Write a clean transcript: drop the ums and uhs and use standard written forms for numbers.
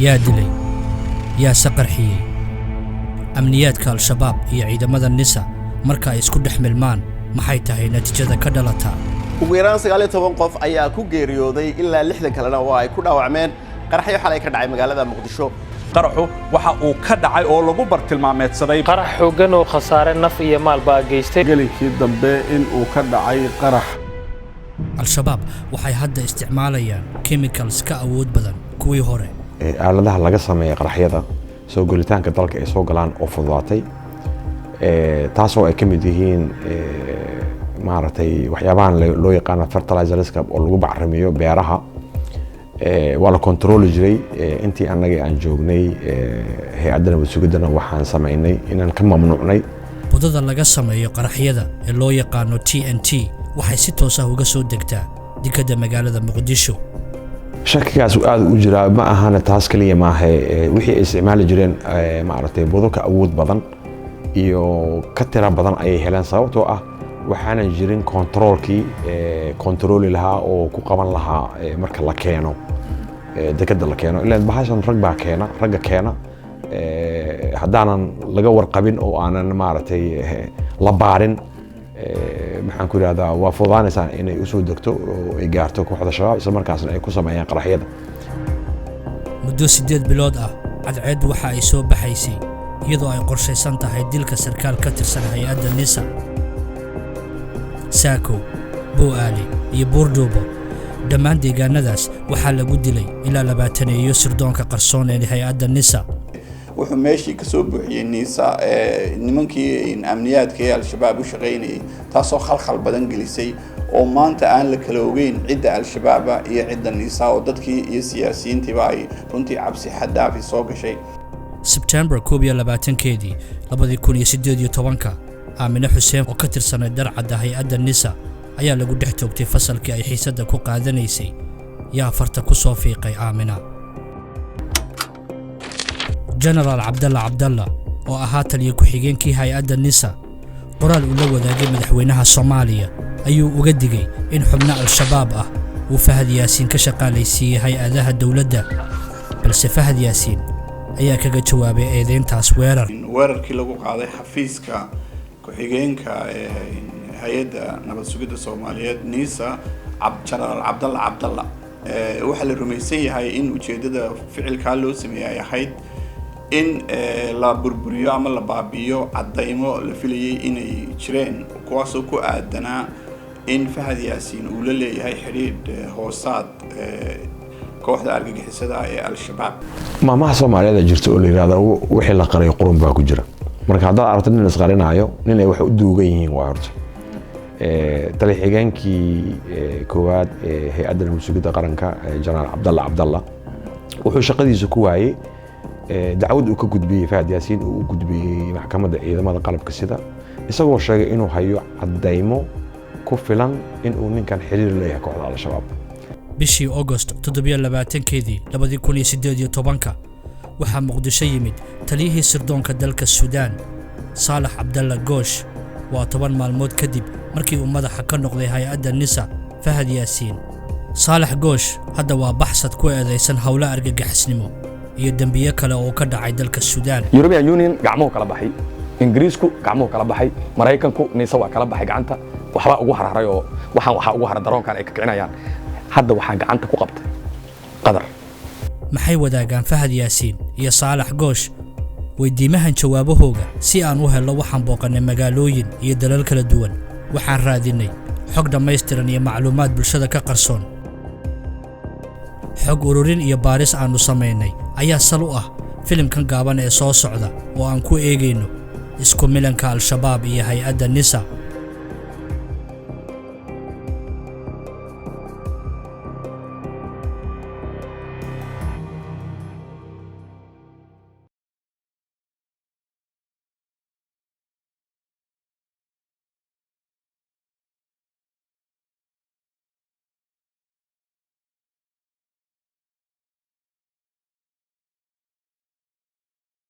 yaa dilay yaa saqarxiyey amniyaadka al-shabaab iyo ciidamada nisa marka ay isku dhex milmaan maxay tahay natiijada ka dhalata ugu yaraan 19 qof ayaa ku geeriyooday ilaa 60 kalena waa ay ku dhaawacmeen qaraxyo xalay ka dhacay magaalada Muqdisho qaraxu waxa uu ka dhacay oo lagu bartilmaameedsaday qarax xooggan oo khasaare naf iyo maal baa geystay galkii dambe in uu ka dhacay qarax al-shabaab waxay hadda isticmaalayaan chemicals ka awood badan kuwii hore aaladaha laga sameeyay qaraxyada soo galitaanka dalka ay soo galaan oo fududaatay taasoo ay kamid yihiin maaragtay waxyaabahan loo yaqaan fertilizerska oo lagu bacrimiyo beeraha waa la control jiray intii anaga aan joognay hay'adda nabad sugidana waxaan sameynay inaan ka mamnuucnay budada laga sameeyo qaraxyada ee loo yaqaan TNT waxay si toos ah uga soo degtaa dekedda magaalada Muqdisho shakigaas aad u jira ma ahana taas kaliya ma aha wixii ay isticmaali jireen maaragtay budada awood badan iyo ka tira badan ay heleen sababtoo ah waxaana jirin control lahaa oo ku qaban lahaa marka la keeno dekedda la keeno ilaa bahashan ragga keena hadaanan laga warqabin oo aanan maaragtay la baarin maxaan ku yiraahdaa waa fududaanaysaa inay u soo degto oo ay gaarto kooxda shabaab isla markaasna ay ku sameeyaan qaraxyada muddo 8 bilood ah cadceed waxa ay soo baxaysay iyadoo ay qorshaysan tahay dilka sarkaal ka tirsan hay'adda nisa Saako Bu'aali iyo Buurdoobo dhammaan deegaanadaas waxaa lagu dilay ilaa 20 iyo sirdoonka qarsoon ee hay'adda nisa wuxuu meeshii ka soo buuxiyay nisa nimankii amniyaadka ee al-shabaab u shaqeynayay taasoo khalkhal badan gelisay oo maanta aan la kala ogeyn cidda al-shabaab iyo cidda nisa oo dadkii iyo siyaasiyiintiiba ay runtii cabsi xad dhaaf soo gashay September 22keedii 2018 Aamina Xuseen oo ka tirsanay darcadda hay'adda nisa ayaa lagu dhex toogtay fasalkii ay xiisadda ku qaadanaysay yaa farta ku soo fiiqay Aamina General Abdalla oo ahaa taliye ku-xigeenkii hay'adda nisa qoraal uu la wadaagay madaxweynaha Soomaaliya ayuu uga digay in xubno al-shabaab ah uu Fahad Yaasiin ka shaqaalaysiiyay hay'adaha dawladda balse Fahad Yaasiin ayaa kaga jawaabay eedeyntaas weerarkii lagu qaaday xafiiska ku-xigeenka hay'adda nabad sugidda Soomaaliyeed nisa General Abdalla waxa la rumaysan yahay in ujeedada ficilka loo sameeyay ahayd in la burburiyo ama la baabiyo cadaymo la filayay inay jireen kuwaas oo ku aadanaa in Fahad Yaasiin uu la leeyahay xiriir hoosaad kooxda argagixisada ee al-shabaab maamaha Soomaaliyeed jirto oo la yiraahdo wixii la qaray qurun baa ku jira marka hadda aragtid in isqarinayo nin ay wax u duugan yihiin waa horta taliye-xigeenkii koowaad ee hay'adda nabad sugidda qaranka General Abdalla wuxuu shaqadiisa ku waayay dacwad uu ka gudbiyay Fahad Yaasiin uu gudbiyay maxkamadda ciidamada qalabka sida isagoo sheegay inuu hayo cadaymo ku filan in uu ninkan xiriir leeyahay kooxda al-shabaab bishii August 27keedii 2018 waxaa Muqdisho yimid taliyihii sirdoonka dalka Suudaan Saalax Abdalla Goosh waa 10 maalmood kadib markii uu madaxa ka noqday hay'adda nisa Fahad Yaasiin Saalax Goosh hadda waa baxsad ku eedeysan hawlo argagixisnimo iyo dambiye kale oo ka dhacay dalka Suudaan European Union gacmo kala baxay Ingiriisku gacmo kala baxay Mareykanku nisa waa kala baxay gacanta waxba ugu hararay oo waxa ugu harar daroonkan ay ka kicinayaan hadda waxaan gacanta ku qabtay qadar maxay wadaagaan Fahad Yaasiin iyo Saalax Goosh weydiimahan jawaabahooga si aan u helo waxaan booqanay magaalooyin iyo dalal kala duwan waxaan raadinay xog dhameystiran iyo macluumaad bulshada ka qarsoon xog ururin iyo baaris aanu sameynay ayaa sal u ah filimkan gaaban ee soo socda oo aan ku eegayno isku milanka al-shabaab iyo hay'adda nisa